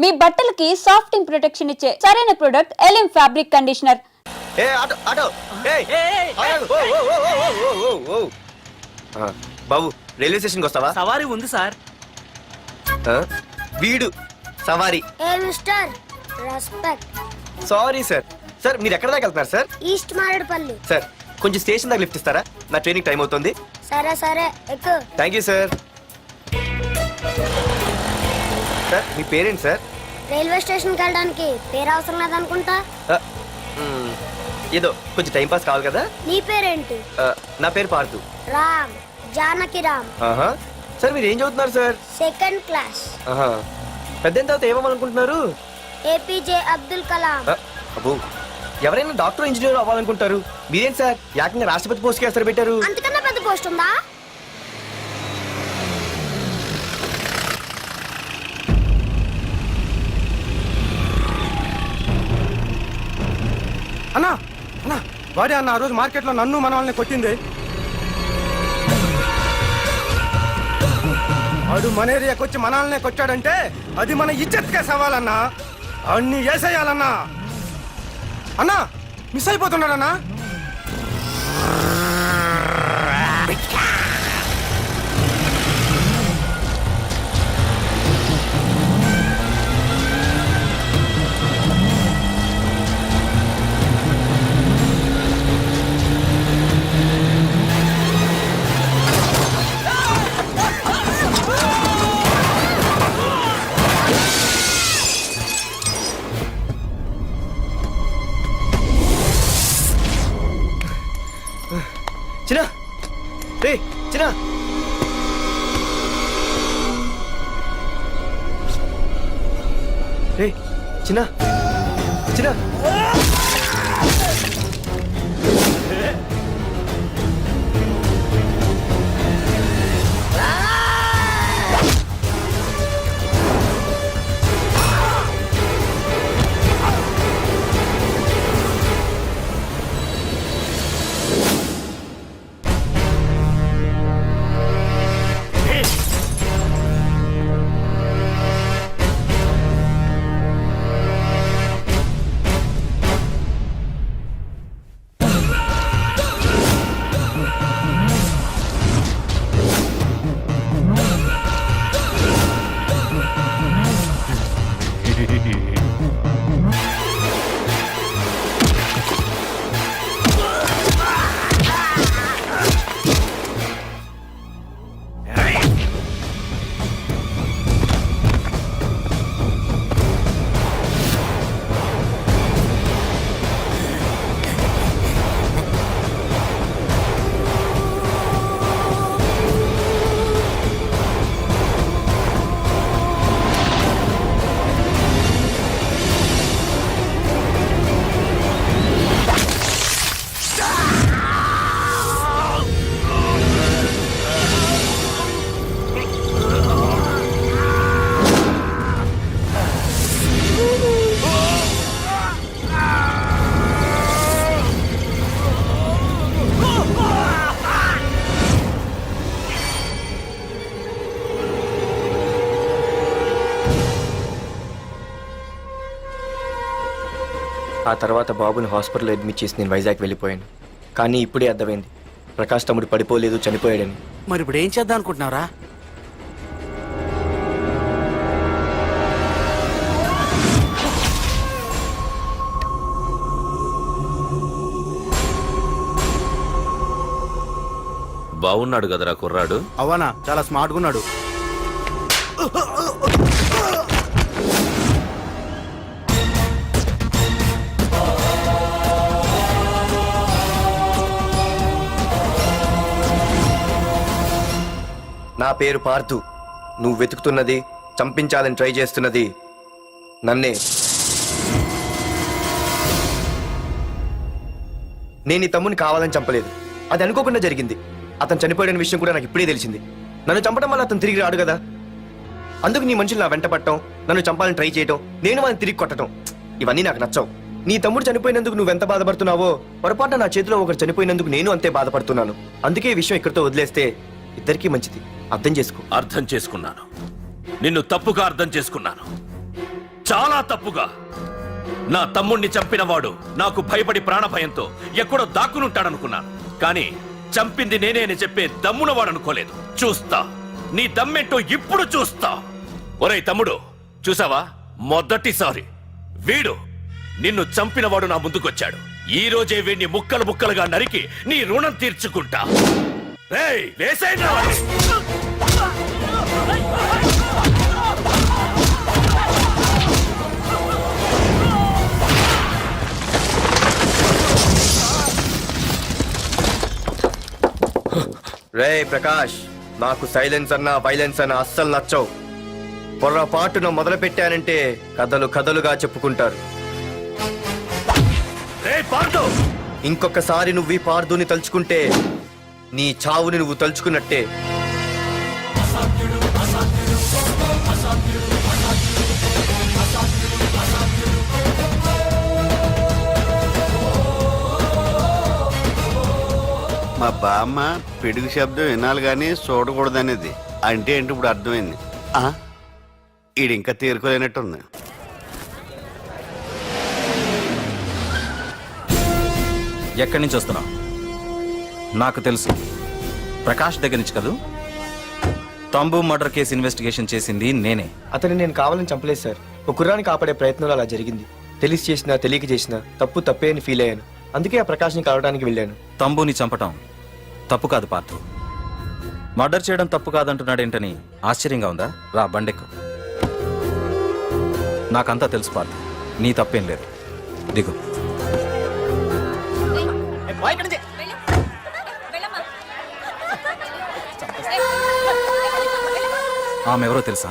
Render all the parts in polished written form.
మీ బట్టలకి సాఫ్టింగ్ ప్రొటెక్షన్ ఇచ్చే సరైన ప్రొడక్ట్ ఎలిమ్ ఫ్యాబ్రిక్ కండిషనర్. ఏ ఆటో ఆటో బాబు రైల్వే స్టేషన్కి వస్తావా? సవారీ ఉంది సార్. వీడు సవారీ. ఏ mister respect. Sorry sir. Sir మీరు ఎక్కడ దాకా వెళ్తున్నారు సార్? ఈస్ట్ మారేడుపల్లి. సార్ కొంచెం స్టేషన్ దాకా లిఫ్ట్ ఇస్తారా? నా ట్రైనింగ్ టైం అవుతుంది. సరే సరే ఎక్కు. Thank you sir. సార్ మీ పేరేంటి సార్? రైల్వే స్టేషన్కి వెళ్ళడానికి పేరు అవసరం లేదనుకుంటా. ఏదో కొంచెం టైం పాస్ కావాలి కదా. నీ పేరేంటి? నా పేరు పార్థు. రామ్, జానకి రామ్. సార్ మీరు ఏం చదువుతున్నారు సార్? Second class. పెద్ద తర్వాత ఏమనుకుంటున్నారు? ఏపీజే అబ్దుల్ కలాం. అబ్బో ఎవరైనా డాక్టర్ ఇంజనీర్ అవ్వాలనుకుంటారు, మీరేం సార్ ఏకంగా రాష్ట్రపతి పోస్ట్కి ఎసరు పెట్టారు? అంతకన్నా పెద్ద పోస్ట్ ఉందా? అన్నా అన్నా వాడే అన్న ఆ రోజు మార్కెట్లో నన్ను మన వాళ్ళని కొట్టింది. వాడు మన ఏరియాకి వచ్చి మన వాళ్ళనే కొట్టాడంటే అది మన ఇజ్జత్కే సవాలన్నా. అన్ని వేసేయాలన్నా. అన్నా మిస్ అయిపోతున్నాడన్నా. చిన్న రే చిన్న రే చిన్న చిన్న ఆ తర్వాత బాబుని హాస్పిటల్లో అడ్మిట్ చేసి నేను వైజాగ్ వెళ్ళిపోయాను. కానీ ఇప్పుడే అర్థమైంది ప్రకాష్ తమ్ముడు పడిపోలేదు, చనిపోయాడని. మరి ఇప్పుడు ఏం చేద్దాం అనుకుంటున్నారా? బాగున్నాడు కదరా కుర్రాడు. అవనా చాలా స్మార్ట్గా ఉన్నాడు. నా పేరు పార్థు. నువ్వు వెతుకుతున్నది, చంపించాలని ట్రై చేస్తున్నది నన్నే. నేను ఈ తమ్ముని కావాలని చంపలేదు, అది అనుకోకుండా జరిగింది. అతను చనిపోయిన విషయం కూడా నాకు ఇప్పుడే తెలిసింది. నన్ను చంపడం వల్ల అతను తిరిగి రాడు కదా. అందుకు నీ మనుషులు నా వెంట పట్టడం, నన్ను చంపాలని ట్రై చేయడం, నేను వాళ్ళని తిరిగి కొట్టడం, ఇవన్నీ నాకు నచ్చవు. నీ తమ్ముడు చనిపోయినందుకు నువ్వెంత బాధపడుతున్నావో పొరపాటున నా చేతిలో ఒకరు చనిపోయినందుకు నేను అంతే బాధపడుతున్నాను. అందుకే ఈ విషయం ఇక్కడితో వదిలేస్తే ఇద్దరికీ మంచిది. అర్థం చేసుకో. అర్థం చేసుకున్నాను, నిన్ను తప్పుగా అర్థం చేసుకున్నాను. చాలా తప్పుగా. నా తమ్ముణ్ణి చంపినవాడు నాకు భయపడి ప్రాణభయంతో ఎక్కడో దాక్కునుంటాడనుకున్నాను. కానీ చంపింది నేనే అని చెప్పే దమ్మునవాడనుకోలేదు. చూస్తా, నీ దమ్మెంటో ఇప్పుడు చూస్తా. ఒరేయ్ తమ్ముడు, చూసావా, మొదటిసారి వీడు నిన్ను చంపినవాడు నా ముందుకొచ్చాడు. ఈ రోజే వీడిని ముక్కలు ముక్కలుగా నరికి నీ రుణం తీర్చుకుంటా. రేయ్, వేసేయండి వాడిని. రే ప్రకాష్, నాకు సైలెన్స్ అన్నా వైలెన్స్ అన్నా అస్సలు నచ్చవు. పొర్రపాటున మొదలు పెట్టానంటే కథలు కథలుగా చెప్పుకుంటారు. రేయ్ పార్దు, ఇంకొకసారి నువ్వు ఈ పార్దుని తలుచుకుంటే నీ చావుని నువ్వు తలుచుకున్నట్టే. మా బామ్మ పిడుగు శబ్దం వినాలి కానీ చూడకూడదనేది. అంటే ఏంటి ఇప్పుడు అర్థమైంది. ఈడు ఇంకా తేరుకోలేనట్టుంది. ఎక్కడి నుంచి వస్తున్నావు? నాకు తెలుసు, ప్రకాష్ దగ్గర నుంచి కదూ. తంబు మర్డర్ కేసు ఇన్వెస్టిగేషన్ చేసింది నేనే. అతన్ని నేను కావాలని చంపలేదు సార్. ఒక కుర్రాన్ని కాపాడే ప్రయత్నంలో అలా జరిగింది. తెలిసి చేసినా తెలియక చేసినా తప్పు తప్పే అని ఫీల్ అయ్యాను. అందుకే ఆ ప్రకాష్ని కలవడానికి వెళ్ళాను. తంబుని చంపటం తప్పు కాదు పార్థు. మర్డర్ చేయడం తప్పు కాదంటున్నాడేంటని ఆశ్చర్యంగా ఉందా? రా, బండెక్కు. నాకంతా తెలుసు పార్థు, నీ తప్పేం లేదు. దిగు. ఆమెవరో తెలుసా?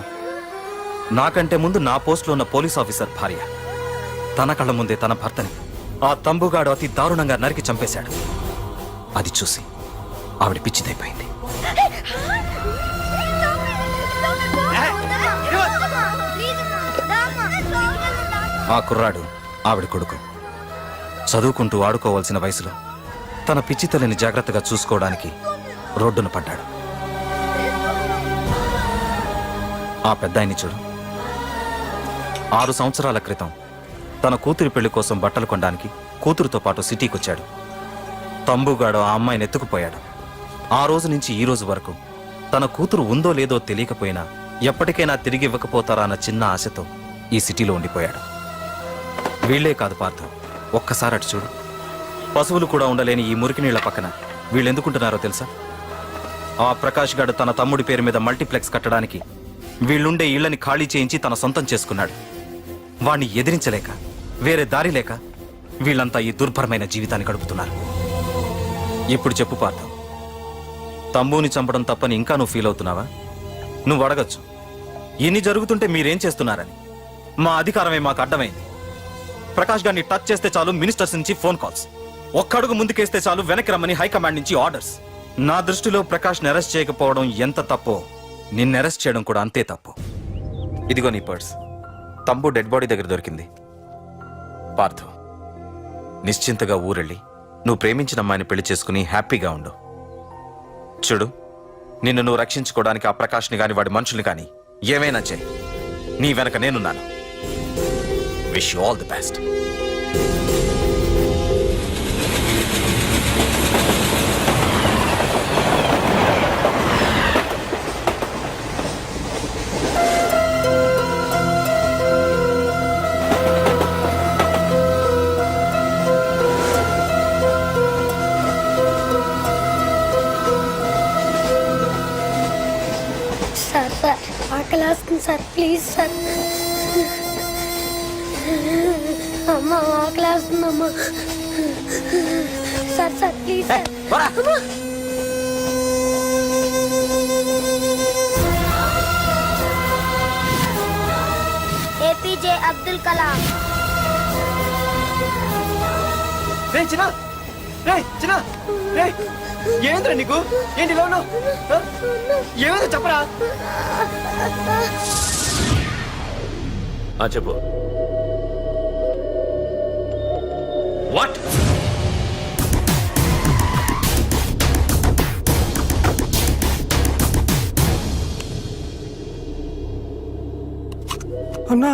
నాకంటే ముందు నా పోస్టులో ఉన్న పోలీస్ ఆఫీసర్ భార్య. తన కళ్ళ ముందే తన భర్తని ఆ తంబుగాడు అతి దారుణంగా నరికి చంపేశాడు. అది చూసి ఆవిడ పిచ్చిదైపోయింది. ఆ కుర్రాడు ఆవిడ కొడుకు. చదువుకుంటూ ఆడుకోవాల్సిన వయసులో తన పిచ్చి తల్లిని జాగ్రత్తగా చూసుకోవడానికి రోడ్డున పడ్డాడు. ఆ పెద్దాయన్ని చూడు. 6 సంవత్సరాల క్రితం తన కూతురి పెళ్లి కోసం బట్టలు కొనడానికి కూతురుతో పాటు సిటీకి వచ్చాడు. తంబుగాడు ఆ అమ్మాయిని ఎత్తుకుపోయాడు. ఆ రోజు నుంచి ఈ రోజు వరకు తన కూతురు ఉందో లేదో తెలియకపోయినా ఎప్పటికైనా తిరిగి ఇవ్వకపోతారా అన్న చిన్న ఆశతో ఈ సిటీలో ఉండిపోయాడు. వీళ్లే కాదు పార్థు, ఒక్కసారి అటు చూడు. పశువులు కూడా ఉండలేని ఈ మురికి నీళ్ల పక్కన వీళ్ళెందుకుంటున్నారో తెలుసా? ఆ ప్రకాష్ గాడు తన తమ్ముడి పేరు మీద మల్టీప్లెక్స్ కట్టడానికి వీళ్ళుండే ఇళ్లని ఖాళీ చేయించి తన సొంతం చేసుకున్నాడు. వాణ్ణి ఎదిరించలేక, వేరే దారి లేక వీళ్ళంతా ఈ దుర్భరమైన జీవితాన్ని గడుపుతున్నారు. ఇప్పుడు చెప్పు పార్థు, తంబుని చంపడం తప్పని ఇంకా నువ్వు ఫీల్ అవుతున్నావా? నువ్వు అడగచ్చు, ఇన్ని జరుగుతుంటే మీరేం చేస్తున్నారని. మా అధికారమే మాకు అడ్డమైంది. ప్రకాష్ గారిని టచ్ చేస్తే చాలు మినిస్టర్స్ నుంచి ఫోన్ కాల్స్, ఒక్కడుగు ముందుకేస్తే చాలు వెనక్కి రమ్మని హైకమాండ్ నుంచి ఆర్డర్స్. నా దృష్టిలో ప్రకాష్ని అరెస్ట్ చేయకపోవడం ఎంత తప్పో నిన్ను అరెస్ట్ చేయడం కూడా అంతే తప్పు. ఇదిగో నీ పర్స్. తంబు డెడ్ బాడీ దగ్గర దొరికింది. పార్థు, నిశ్చింతగా ఊరెళ్ళి నువ్వు ప్రేమించిన అమ్మాయిని పెళ్లి చేసుకుని హ్యాపీగా ఉండు. చూడు, నిన్ను నువ్వు రక్షించుకోవడానికి ఆ ప్రకాష్ని కాని వాడి మనుషుల్ని కానీ ఏమైనా చేయి. నీ వెనక నేనున్నాను. Wish you all the best. Sir ఆకలి వస్తుంది సార్, ప్లీజ్ సార్. అమ్మ ఆకలి వస్తుందమ్మా. Sir please sir. APJ Abdul Kalam. ఏమైందిరా నీకు? ఏంటి ఇలా ఉన్నావు? ఏమైందో చెప్పరా. చెప్పు. వాట్? అన్నా,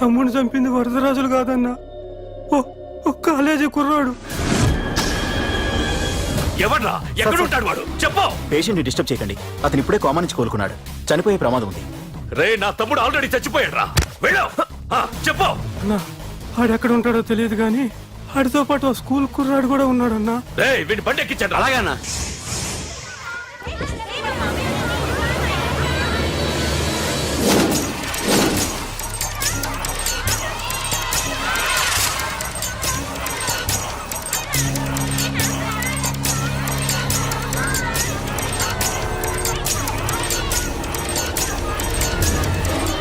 తమ్ముడు చంపింది వరదరాజులు కాదన్నా, ఓ కాలేజీ కుర్రాడు. ఎవడ్రా? ఎక్కడుంటాడు వాడు? చెప్పు. పేషెంట్ ని డిస్టర్బ్ చేయకండి. అతను ఇప్పుడే కోమా నుంచి కోలుకున్నాడు. చనిపోయే ప్రమాదం ఉంది. రే, నా తమ్ముడు ఆల్రెడీ చచ్చిపోయాడ్రా. వెళ్ళు. చెప్పు. అన్నా ఆడెక్కడ ఉంటాడో తెలియదు కానీ ఆడితో పాటు ఆ స్కూల్ కుర్రాడు కూడా ఉన్నాడన్నా. రే, వీడిని బండి ఎక్కించండి. అలాగేనా?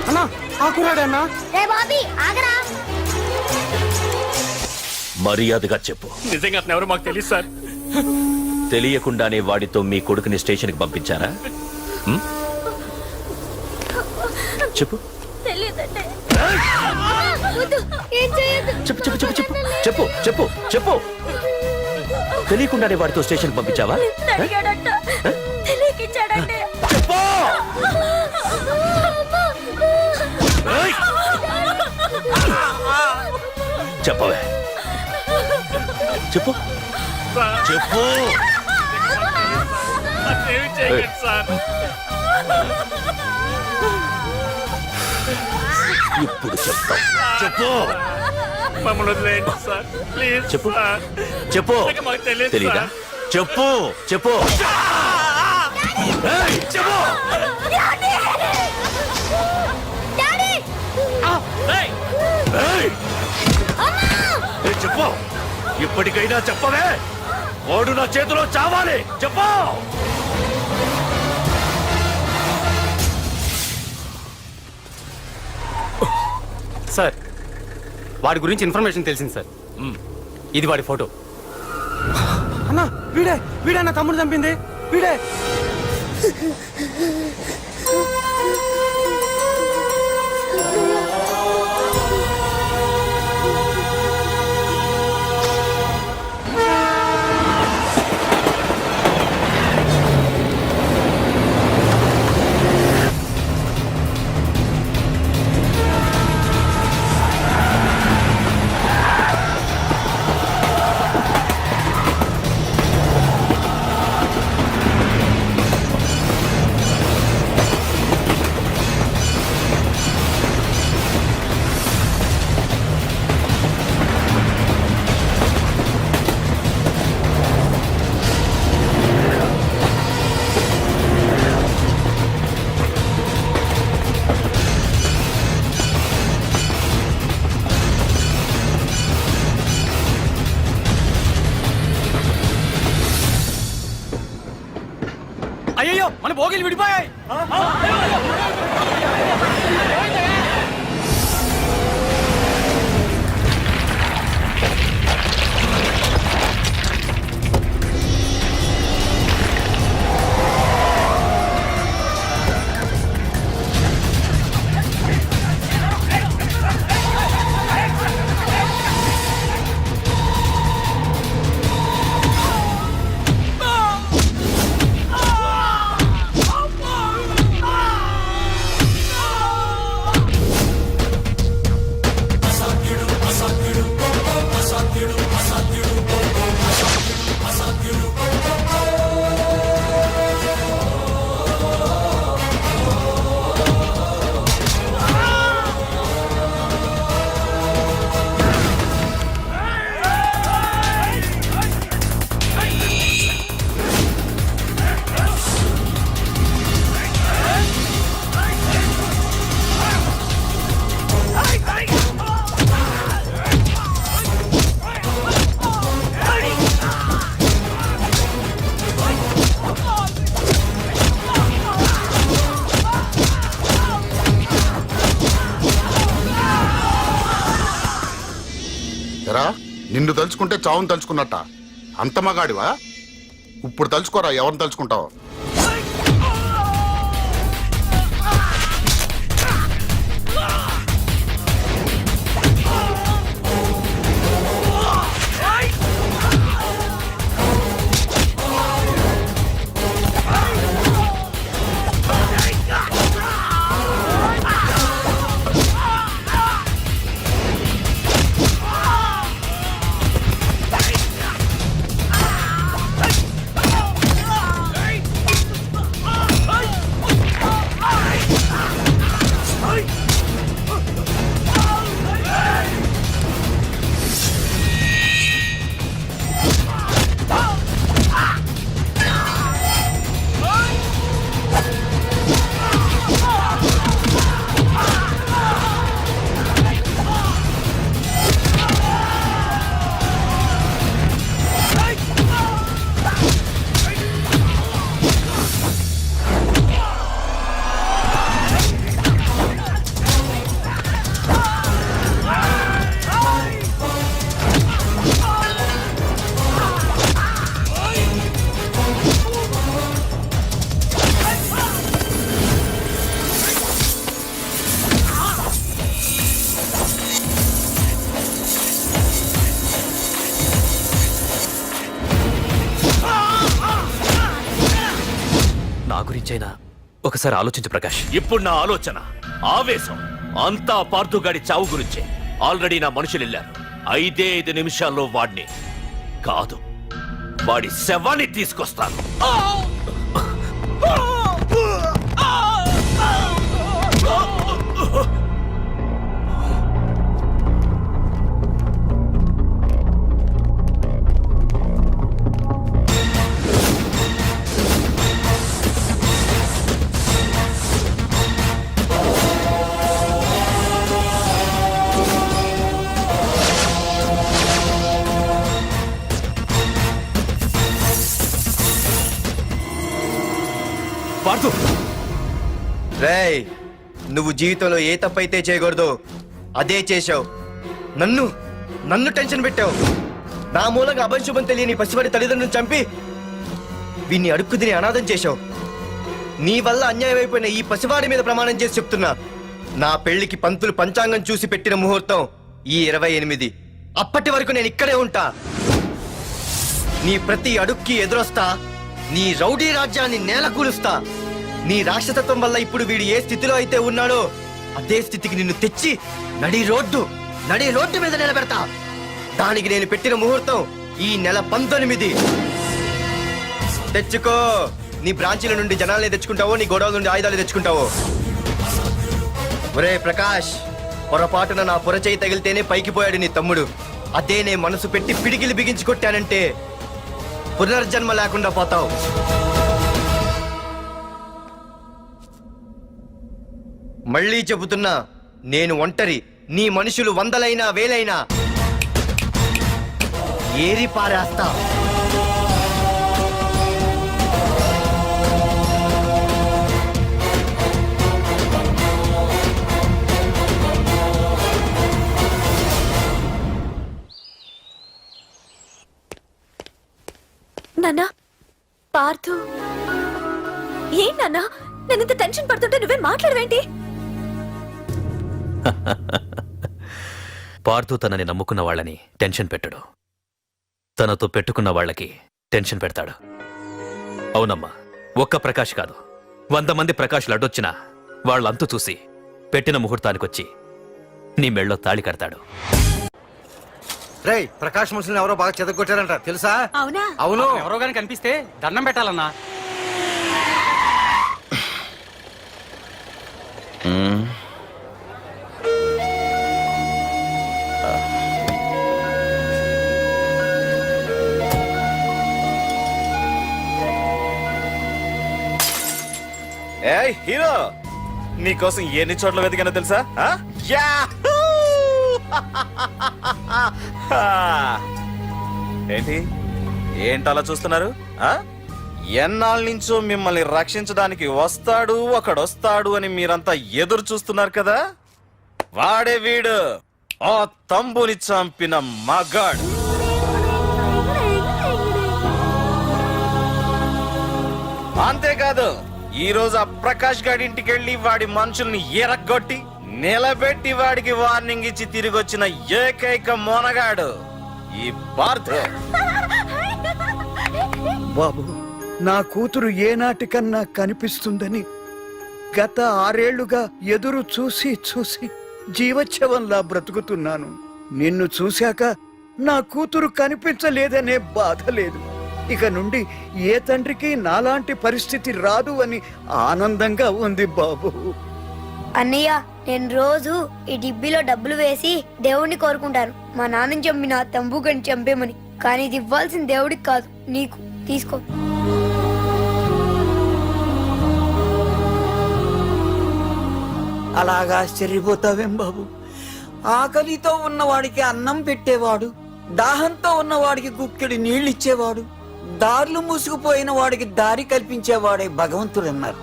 అన్నా ఆ కుర్రాడన్నా. రే బాబీ ఆగరా. మర్యాదగా చెప్పు. నిజంగా అతను ఎవరో మాకు తెలియదు సార్. తెలియకుండానే వాడితో మీ కొడుకుని స్టేషన్కి పంపించారా? హ్మ్? చెప్పు. ఏం చేయొద్దు. చెప్పు చెప్పు చెప్పు చెప్పు చెప్పు చెప్పు చెప్పు. తెలియకుండానే వాడితో స్టేషన్ పంపించావా? చెప్పు. ఏయ్! చెప్పవే. చెప్పు చెప్పు. ఇప్పుడు చెప్తా. చెప్పు. మమ్మల్ని వదిలేయండి సార్, ప్లీజ్. చెప్పు చెప్పు. మాకు తెలియదు తెలీదా? చెప్పు చెప్పు. ఏయ్, చెప్పు. ఏయ్! ఏయ్, చెప్పు. ఇప్పటికైనా చెప్పవే. వాడు నా చేతిలో చావాలి. చెప్పు. సార్, వాడి గురించి ఇన్ఫర్మేషన్ తెలిసింది సార్. ఇది వాడి ఫోటో. అన్నా వీడే నా తమ్ముడు చంపింది వీడే. అయ్యో, మన భోగిలు విడిపోయాయి. నిన్ను తలుచుకుంటే చావును తలుచుకున్నట్ట. అంత మగాడివా? ఇప్పుడు తలుచుకోరా ఎవరిని తలుచుకుంటావు. గురించైనా ఒకసారి ఆలోచించు ప్రకాష్. ఇప్పుడు నా ఆలోచన ఆవేశం అంతా పార్థుగాడి చావు గురించే. ఆల్రెడీ నా మనుషులు వెళ్ళారు. 5 నిమిషాల్లో వాడిని కాదు, వాడి శవాన్ని తీసుకొస్తాను. పార్థు, రేయ్, నువ్వు జీవితంలో ఏ తప్పైతే చేయకూడదు అదే చేశావు. నన్ను టెన్షన్ పెట్టావు. నా మూలంగా అభంశుభం తెలియని పసివాడి తల్లిదండ్రులను చంపి వీన్ని అడుక్కు తిని అనాథం చేశావు. నీ వల్ల అన్యాయం అయిపోయిన ఈ పసివాడి మీద ప్రమాణం చేసి చెప్తున్నా, నా పెళ్లికి పంతులు పంచాంగం చూసి పెట్టిన ముహూర్తం ఈ 28. అప్పటి వరకు నేను ఇక్కడే ఉంటా. నీ ప్రతి అడుక్కి ఎదురొస్తా. నీ రౌడీ రాజ్యాన్ని నేలకూలుస్తా. నీ రాక్షసత్వం వల్ల ఇప్పుడు వీడు ఏ స్థితిలో అయితే ఉన్నాడో అదే స్థితికి నిన్ను తెచ్చి నడి రోడ్డు మీద నిలబెడతా. దానికి నేను పెట్టిన ముహూర్తం ఈ నెల 19. తెచ్చుకో. నీ బ్రాంచీల నుండి జనాల్ని తెచ్చుకుంటావో, నీ గోడౌన్ నుండి ఆయుధాలు తెచ్చుకుంటావో. ఒరే ప్రకాష్, పొరపాటున నా పొరచేయి తగిలితేనే పైకి పోయాడు నీ తమ్ముడు. అదే నే మనసు పెట్టి పిడికిలి బిగించి కొట్టానంటే పునర్జన్మ లేకుండా పోతావు. మళ్ళీ చెబుతున్నా, నేను ఒంటరి. నీ మనుషులు 100లైనా 1000లైనా ఏరి పారేస్తా. నాన్నా, పార్థు, ఏం నాన్నా, నేను ఇంత టెన్షన్ పడుతుంటే నువ్వే మాట్లాడవేంటి? పార్థు తనని నమ్ముకున్న వాళ్ళని టెన్షన్ పెట్టడు, తనతో పెట్టుకున్న వాళ్ళకి టెన్షన్ పెడతాడు. అవునమ్మా, ఒక్క ప్రకాష్ కాదు, 100 మంది ప్రకాష్లు అడ్డొచ్చినా వాళ్ళంతు చూసి పెట్టిన ముహూర్తానికొచ్చి నీ మెళ్ళో తాళి కడతాడు. రేయ్, ప్రకాష్ మనుషుల్ని ఎవరో బాగా చెదగొట్టారంట, తెలుసా? అవునా? అవును. ఎవరో గాని కనిపిస్తే దండం పెట్టాలన్నా. ఏయ్ హీరో, నీకోసం ఎన్ని చోట్ల వెతికానో తెలుసా? ఏంటి ఏంటలా చూస్తున్నారు? ఎన్నాళ్ళ నుంచో మిమ్మల్ని రక్షించడానికి వస్తాడు ఒకడొస్తాడు అని మీరంతా ఎదురు చూస్తున్నారు కదా. వాడే వీడు, ఆ తంబుని చంపిన మగాడు. అంతేకాదు, ఈ రోజు ఆ ప్రకాష్ గాడి ఇంటికి వెళ్ళి వాడి మనుషుల్ని ఎరగొట్టి నిలబెట్టి వాడికి వార్నింగ్ ఇచ్చి తిరిగి వచ్చిన ఏకైక మోనగాడు ఈ పార్థు. బాబు, నా కూతురు ఏనాటికన్నా కనిపిస్తుందని గత 6 ఏళ్లుగా ఎదురు చూసి చూసి జీవచ్ఛవంలా బ్రతుకుతున్నాను. నిన్ను చూశాక నా కూతురు కనిపించలేదనే బాధ లేదు. ఇక నుండి ఏ తండ్రికి నాలాంటి పరిస్థితి రాదు అని ఆనందంగా ఉంది బాబు. అన్నయ్య, నేను రోజు ఈ డిబ్బీలో డబ్బులు వేసి దేవుణ్ణి కోరుకుంటాను, మా నాన్నని చంపిన తంబుగని చంపేమని. కానీ ఇది ఇవ్వాల్సిన దేవుడికి కాదు, నీకు. తీసుకో. అలాగా ఆశ్చర్యపోతావేం బాబు? ఆకలితో ఉన్నవాడికి అన్నం పెట్టేవాడు, దాహంతో ఉన్నవాడికి గుక్కెడి నీళ్ళిచ్చేవాడు, దారులు మూసుకుపోయిన వాడికి దారి కల్పించేవాడే భగవంతుడు అన్నారు.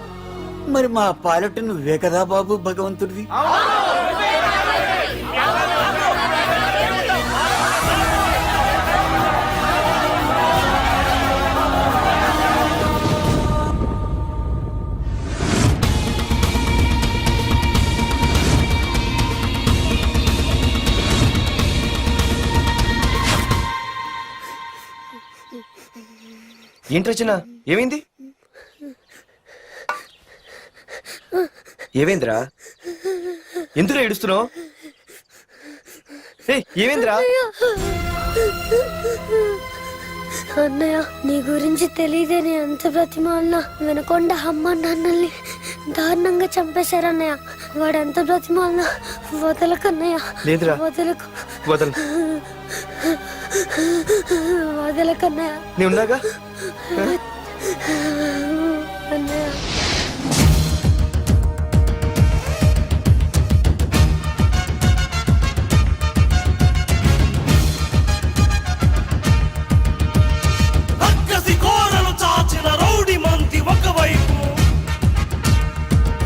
మరి మా పాలెట నువ్వే కదా బాబు భగవంతుడివి. ఏంటి రచన, ఏమైంది? ఏవేంద్రా ఎందుకు ఏడుస్తున్నావు? ఏవేంద్రా? అన్నయ్య నీ గురించి తెలియదని ఎంత బ్రతిమాలినా వినకొండ అమ్మ నాన్నల్ని దారుణంగా చంపేశారన్నయ్య. వాడు ఎంత బ్రతిమాలినా వదలకన్నయ్య. లేదురా. వదలకు వదలు. వదలకన్నయ్య. నేను ఉన్నాగా. అన్నయ్య చాచిన రౌడి మంది ఒకవైపు,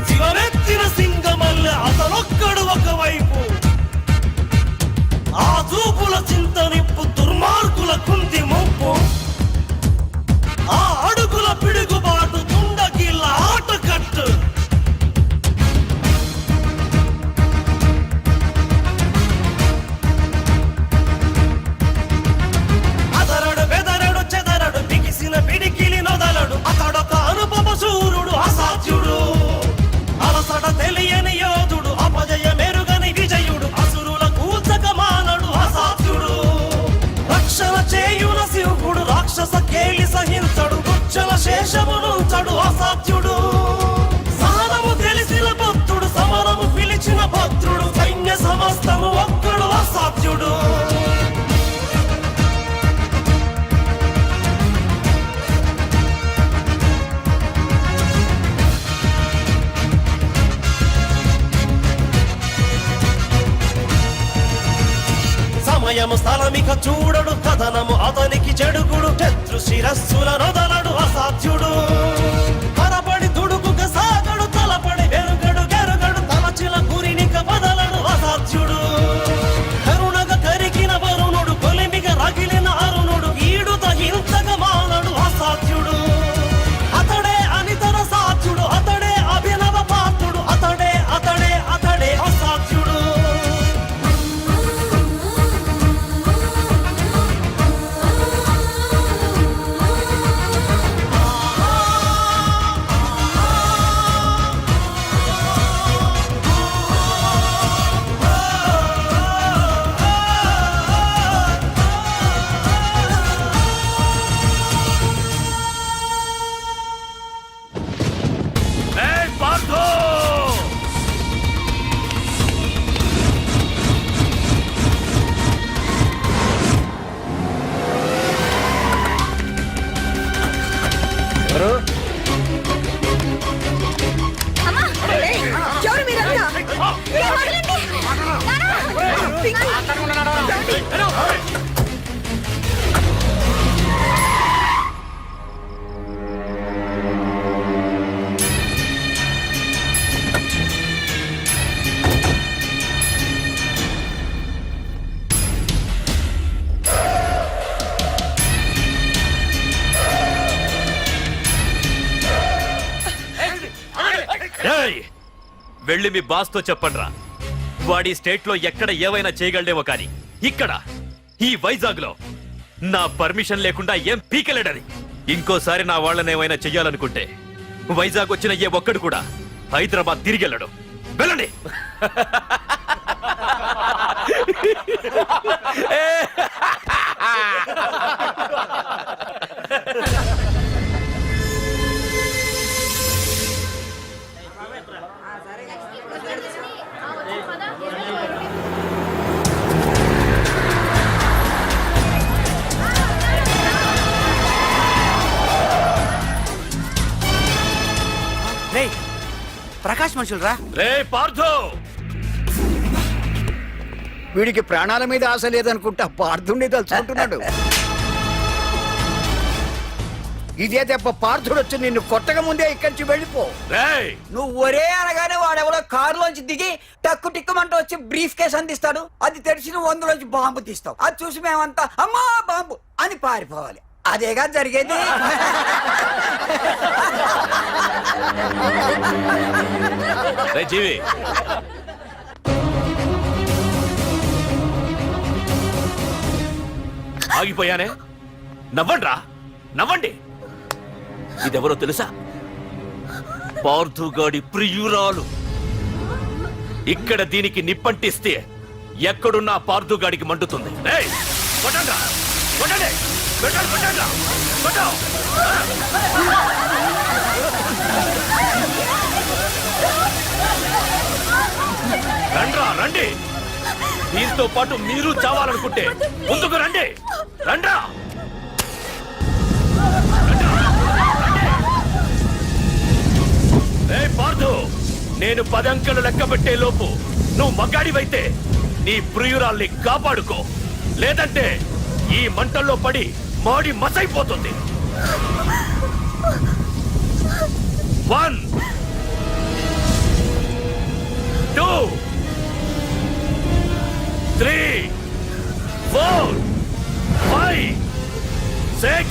శివనెత్తిన సింగమల్లె అతనొక్కడు ఒకవైపు, ఆ చూపుల చింత నిప్పు దుర్మార్గుల కుంది ముప్పు, ఆ అడుగుల పిడుగుబాటు తుండగిల్ల ఆటకట్టు. అదరడు బెదరడు చెదరడు బిగిసిన పిడికిలి నొదలడు, అతడొక అనుపమ శూరుడు అసాధ్యుడు, అలసట తెలియని యోధుడు, అపజయ మెరుగని విజయుడు, అసురుల కూల్చక మానడు అసాధ్యుడు, రక్షణ చేయున శివుడు, రాక్షస కేలి సహించడు, వృక్షల శేషమునుంచడు అసాధ్యుడు, సహనము తెలిసిన భక్తుడు, సమరము పిలిచిన భద్రుడు, సైన్య సమస్తము ఒక్కడు అసాధ్యుడు. సమయము స్థలమిక చూడడు, కథనము అతనికి చెడుగుడు, శత్రు శిరస్సుల నొదలడు అసాధ్యుడు, పరపడి దుడుకుక సాగడు, తలపడి వెరుగడు గెరుగడు, తలచిన గురినిక బదలడు అసాధ్యుడు, కరుణగ కరిగిన వరుణుడు, కొలిమిగ రగిలిన అరుణుడు, ఈడుత హింసగ మానడు అసాధ్యుడు, అతడే అనితర సాధ్యుడు, అతడే అభినవ పాత్రుడు, అతడే అతడే అతడే అసాధ్యుడు. వెళ్ళి మీ బాస్ తో చెప్పండ్రా, వాడి స్టేట్ లో ఎక్కడ ఏవైనా చేయగలడేమో కానీ ఇక్కడ ఈ వైజాగ్ లో నా పర్మిషన్ లేకుండా ఏం పీకలేడని. ఇంకోసారి నా వాళ్ళని ఏమైనా చెయ్యాలనుకుంటే వైజాగ్ వచ్చిన ఏ ఒక్కడు కూడా హైదరాబాద్ తిరిగి వెళ్ళడు. వెళ్ళండి. ప్రకాష్ మనుషులు రా. రే పార్థో, వీడికి ప్రాణాల మీద ఆశ లేదనుకుంటా పార్థుండి తలుచుకుంటున్నాడు. ఇదే దెబ్బ పార్థుడు వచ్చి నిన్ను కొట్టక ముందే ఇక్కడి నుంచి వెళ్ళిపో. నువ్వు ఒరే అనగానే వాడెవడో కారులోంచి దిగి టక్కు టిక్కుమంటూ వచ్చి బ్రీఫ్ కేసు అందిస్తాడు. అది తెరిచిన వందులోంచి బాంబు తీస్తావు. అది చూసి మేమంతా అమ్మా బాంబు అని పారిపోవాలి. అదేగా జరిగేది. జీవి, ఆగిపోయానే. నవ్వండ్రా, నవ్వండి. ఇదెవరో తెలుసా? పార్థుగాడి ప్రియురాలు ఇక్కడ దీనికి నిప్పంటిస్తే ఎక్కడున్నా పార్దుగాడికి మండుతుంది. ఏయ్, కొట్టండ్రా, కొట్టండి, కొట్టండి, కొట్టండ్రా, కొట్టు. రండ్రా, రండి. దీంతో పాటు మీరు చావాలనుకుంటే ముందుకు రండి. రండ్రా. ఏ పార్థు, నేను 10 అంకెలు లెక్క పెట్టే లోపు నువ్వు మగాడివైతే నీ ప్రియురాల్ని కాపాడుకో, లేదంటే ఈ మంటల్లో పడి మాడి మసైపోతుంది. 1 2 3 4 5 6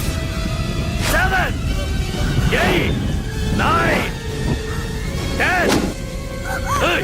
7 8 9 10. Hey!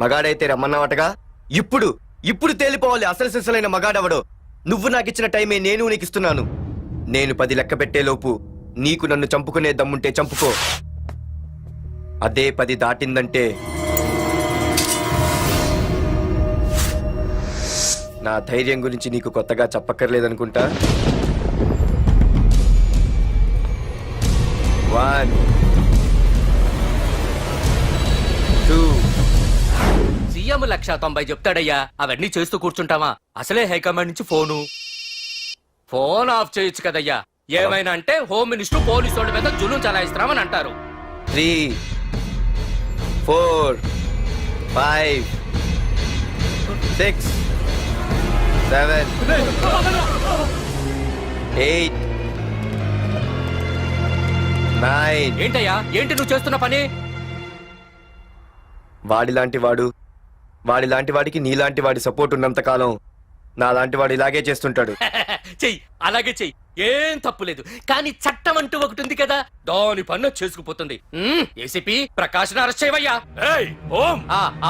మగాడైతే రమ్మన్నావటగా, ఇప్పుడు ఇప్పుడు తేలిపోవాలి అసలు సిసలైన మగాడవడో. నువ్వు నాకిచ్చిన టైమే నేను నీకు ఇస్తున్నాను. నేను 10 లెక్క పెట్టేలోపు నీకు నన్ను చంపుకునే దమ్ముంటే చంపుకో. అదే 10 దాటిందంటే నా ధైర్యం గురించి నీకు కొత్తగా చెప్పక్కర్లేదనుకుంటా. 1 2 సీఎం 190 చెప్తాడయ్యా, అవన్నీ చేస్తూ కూర్చుంటావా? అసలే హైకమాండ్ నుంచి ఫోన్ ఆఫ్ చేయొచ్చు కదయ్యా. ఏమైనా అంటే హోమ్ మినిస్టర్ పోలీసు వాళ్ళ మీద జులుం చలాయిస్తున్నామని అంటారు. 3 4 5 6 7 8 9. ఏంటయ్యా, ఏంటి నువ్వు చేస్తున్న పని? వాడిలాంటి వాడికి నీలాంటి వాడి సపోర్ట్ ఉన్నంత కాలం నాలాంటి వాడు ఇలాగే చేస్తుంటాడు. చెయ్యి, అలాగే చెయ్యి, ఏం తప్పులేదు. కానీ చట్టం అంటూ ఒకటి ఉంది కదా, దాని పన్ను చేసుకుపోతుంది. ఏసీపీ ప్రకాష్ అరెస్ట్ చేయవయ్యా. ఏయ్, ఓం.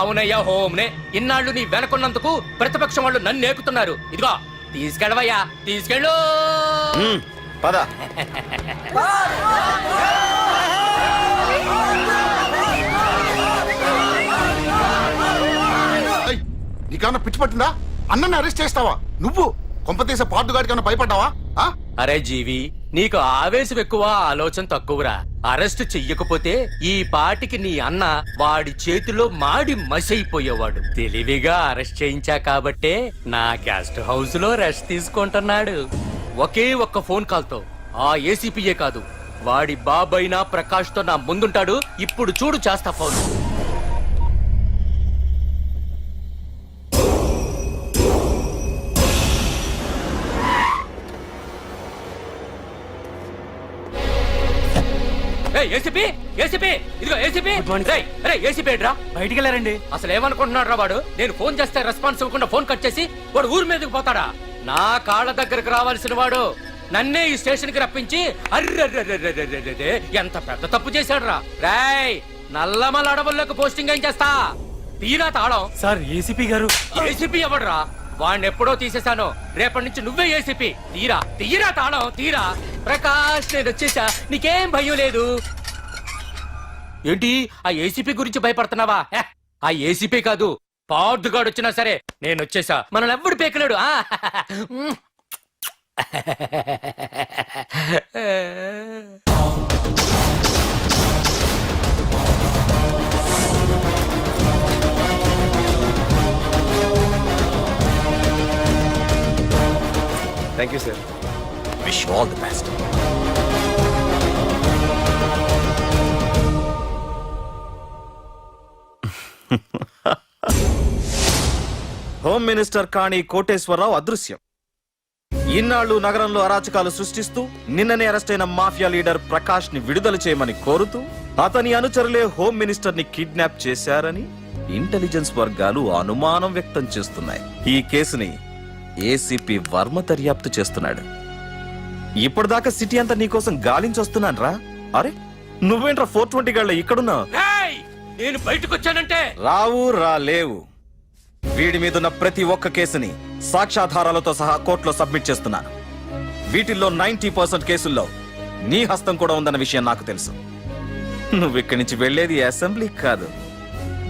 అవునయ్యా, హోమ్నే. ఇన్నాళ్ళు నీ వెనకున్నందుకు ప్రతిపక్షం వాళ్ళు నన్ను నేకుతున్నారు. ఇదిగో తీసుకెళ్ళవయ్యా, తీసుకెళ్ళు. పద. నీకేమన్నా పిచ్చి పట్టిందా? అన్నని అరెస్ట్ చేస్తావా నువ్వు? కొంపతీసే పార్దుగాడికి ఏమన్నా భయపడ్డావా? అరే జీవి, నీకు ఆవేశం ఎక్కువ, ఆలోచన తక్కువరా. అరెస్ట్ చెయ్యకపోతే ఈ పాటికి నీ అన్న వాడి చేతిలో మాడి మసైపోయేవాడు. తెలివిగా అరెస్ట్ చేయించా కాబట్టే నా గెస్ట్ హౌస్ లో రెస్ట్ తీసుకుంటున్నాడు. ఒకే ఒక్క ఫోన్ కాల్ తో ఆ ఏసీపీయే కాదు, వాడి బాబైనా ప్రకాష్ తో నా ముందుంటాడు. ఇప్పుడు చూడు, చేస్తా ఫోన్. ఏసీపీ, ఏసీపీ, ఇదిగో ఏసీపీ. ఏసీపీ రా, బయటికి వెళ్ళారండి. అసలు ఏమనుకుంటున్నాడు రా వాడు? నేను ఫోన్ చేస్తే రెస్పాన్స్ ఇవ్వకుండా ఫోన్ కట్ చేసి వాడు ఊరి మీదకి పోతాడా? నా కాళ్ళ దగ్గరకు రావాల్సిన వాడు నన్నే ఈ స్టేషన్ కి రప్పించి అర్రె ఎంత పెద్ద తప్పు చేశాడు రా. రాయ్, నల్లమల అడవుల్లోకి పోస్టింగ్ ఏం చేస్తా? తీరా తాళం. సార్, ఏసీపీ గారు. ఏసీపీ ఎవడరా? వాడిని ఎప్పుడో తీసేశాను. రేపటి నుంచి నువ్వే ఏసీపీ. తీరా, తీరా తాళం, తీరా. ప్రకాష్, నేను వచ్చేసా, నీకేం భయం లేదు. ఏంటి ఆ ఏసీపీ గురించి భయపడుతున్నావా? ఆ ఏసీపీ కాదు, పార్దుగాడు వచ్చినా సరే నేను వచ్చేసా. మనల్ని ఎవ్వడు పేకలేడు. Thank you sir. Wish all the best. Home minister Kani Koteswararao అదృశ్యం. ఇన్నాళ్లు నగరంలో అరాచకాలు సృష్టిస్తూ నిన్ననే అరెస్ట్ అయిన మాఫియా లీడర్ ప్రకాష్ ని విడుదల చేయమని కోరుతూ అతని అనుచరులే హోమ్ మినిస్టర్ ని కిడ్నాప్ చేశారని ఇంటెలిజెన్స్ వర్గాలు అనుమానం వ్యక్తం చేస్తున్నాయి. ఈ కేసుని ఏసీపీ వర్మ దర్యాప్తు చేస్తున్నాడు. ఇప్పటిదాకా సిటీ అంతా నీకోసం గాలించొస్తున్నాను రా. అరే నువ్వేంట్రా 420 గళ్ళ ఇక్కడున్నా? నేను బయటకు వచ్చానంటే రావు రాలేవు. వీడి మీదున్న ప్రతి ఒక్క కేసుని సాక్ష్యాధారాలతో సహా కోర్టులో సబ్మిట్ చేస్తున్నాను. వీటిల్లో 90% కేసుల్లో నీ హస్తం కూడా ఉందన్న విషయం నాకు తెలుసు. నువ్వు ఇక్కడి నుంచి వెళ్లేది అసెంబ్లీ కాదు,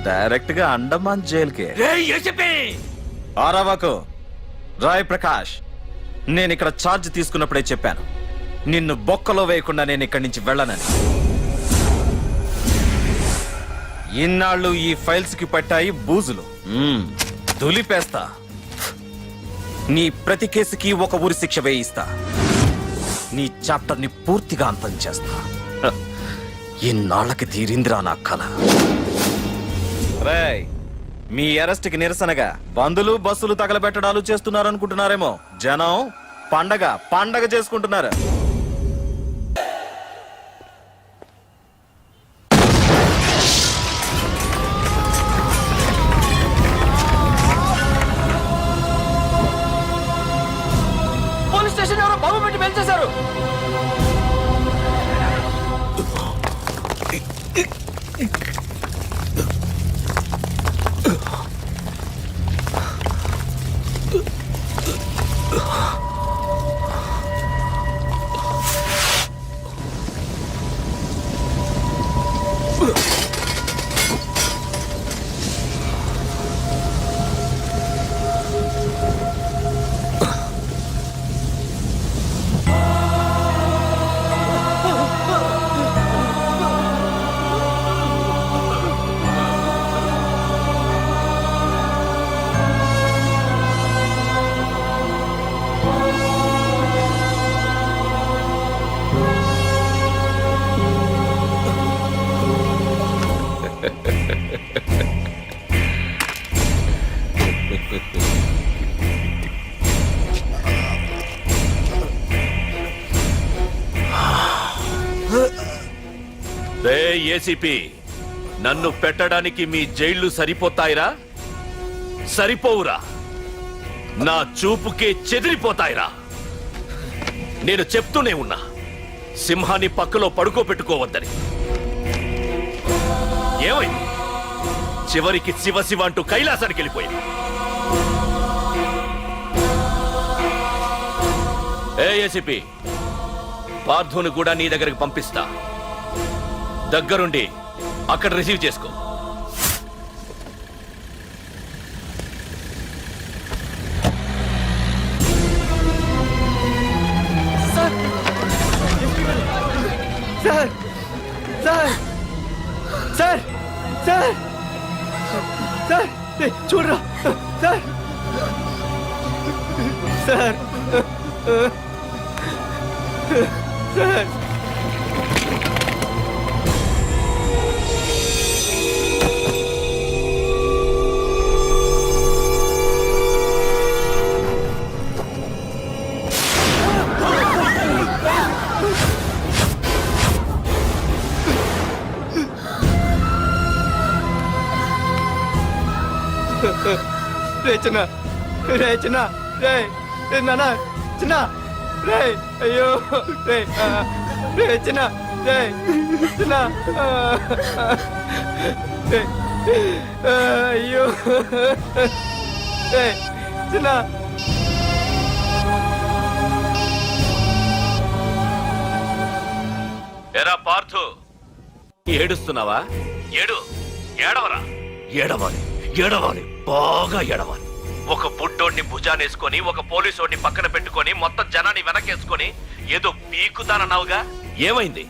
డైరెక్ట్ గా అండమాన్ జైలుకే. ఆరావాకు రాయ్ ప్రకాష్, నేను ఇక్కడ ఛార్జ్ తీసుకున్నప్పుడే చెప్పాను, నిన్ను బొక్కలో వేయకుండా నేను ఇక్కడి నుంచి వెళ్ళనని. ఇన్నాళ్ళు ఈ ఫైల్స్ కి పట్టాయి బూజులు, దులిపేస్తా. నీ ప్రతి కేసుకి ఒక ఊరి శిక్ష వేయిస్తా. నీ చాప్టర్ ని పూర్తిగా అంతం చేస్తా. ఇన్నాళ్ళకి తీరిందిరా నా కళ. రేయ్, మీ అరెస్ట్ కి నిరసనగా బందులు బస్సులు తగలబెట్టడాలు చేస్తున్నారనుకుంటున్నారేమో. జనం పండగ చేసుకుంటున్నారు. పోలీస్ స్టేషన్ ఎవరో బాబు పెట్టి పెంచేశారు. ఏసీపీ, నన్ను పెట్టడానికి మీ జైళ్లు సరిపోతాయిరా? సరిపోవురా. నా చూపుకే చెదిరిపోతాయిరా. నేను చెప్తూనే ఉన్నా, సింహాన్ని పక్కలో పడుకోబెట్టుకోవద్దని. ఏమైంది? చివరికి శివ శివ అంటూ కైలాసానికి వెళ్ళిపోయింది. ఏసీపీ, పార్థుని కూడా నీ దగ్గరికి పంపిస్తా. దగ్గరుండి అక్కడ రిసీవ్ చేసుకో. Sir sir sir sir sir చూడరా సార్ సార్ సార్. రే చిన్న, రే చిన్న, రే నాన్న చిన్న, రే అయ్యో, రే రే చిన్న, రే చిన్న, రే అయ్యో, రే చిన్న. ఎరా పార్థు, ఏడుస్తున్నావా? ఏడవరా. ఏడవాలి, బాగా ఏడవాలి. ఒక బుడ్డోడిని భుజానేసుకొని, ఒక పోలీసోడిని పక్కన పెట్టుకొని, మొత్తం జనాన్ని వెనకేసుకొని ఏదో పీకుతానన్నావుగా, ఏమైంది?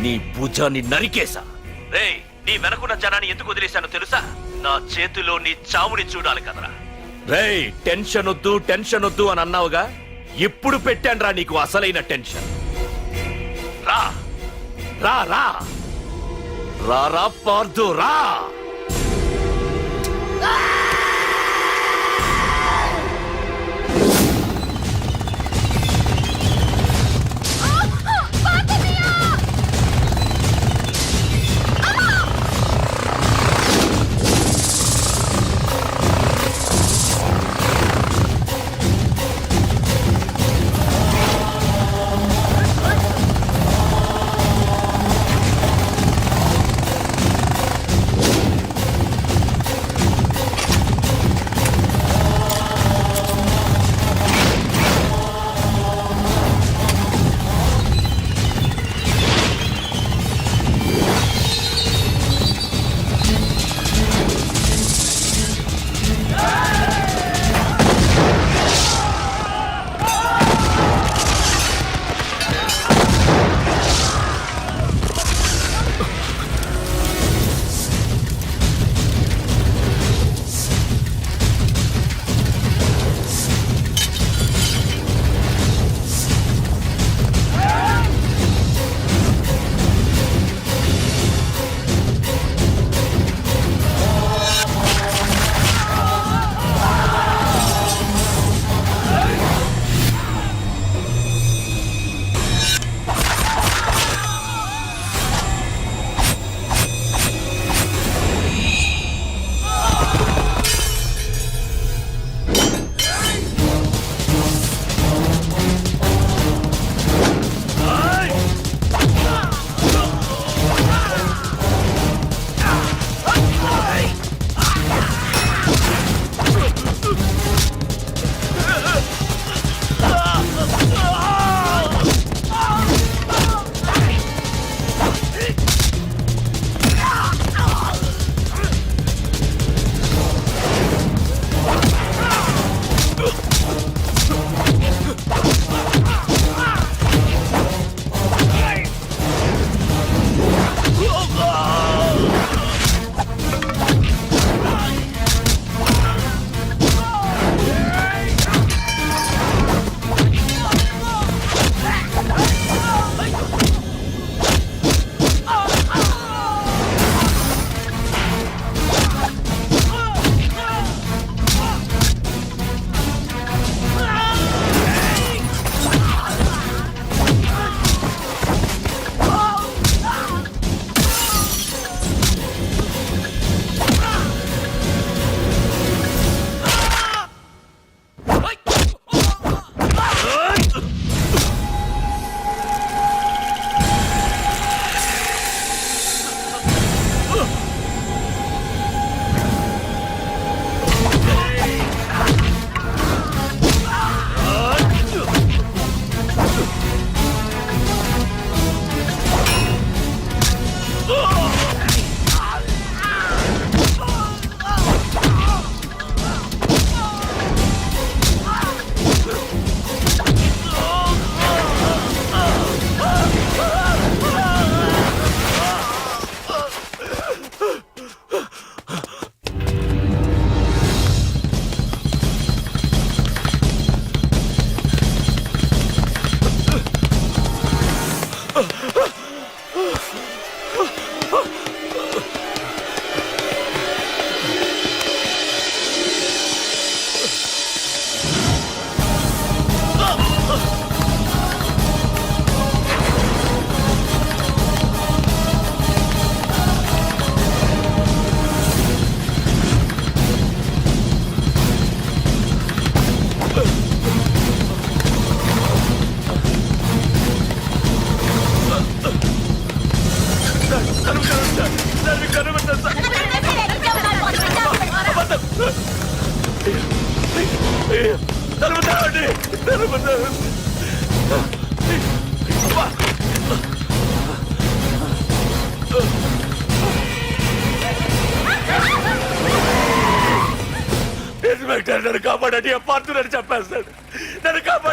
నీ భుజాన్ని నరికేశా. రేయ్, నీ వెనకున్న జనాన్ని ఎందుకు వదిలేశానో తెలుసా? నా చేతిలో నీ చావుని చూడాలి కదరా. రేయ్, టెన్షన్ వద్దు అని అన్నావుగా, ఇప్పుడు పెట్టానురా నీకు అసలైన టెన్షన్. రా రా రా రా రా పార్థు రా.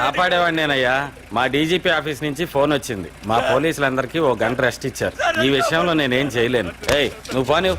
కాపాడేవాడినేనయ్యా. మా డీజీపీ ఆఫీస్ నుంచి ఫోన్ వచ్చింది. మా పోలీసులందరికీ ఓ గంట రెస్ట్ ఇచ్చారు. ఈ విషయంలో నేనేం చేయలేను. ఏయ్ నువ్వు పోనీ.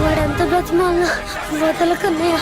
వాడంత బ్రతిమాల వదల కన్నయ్య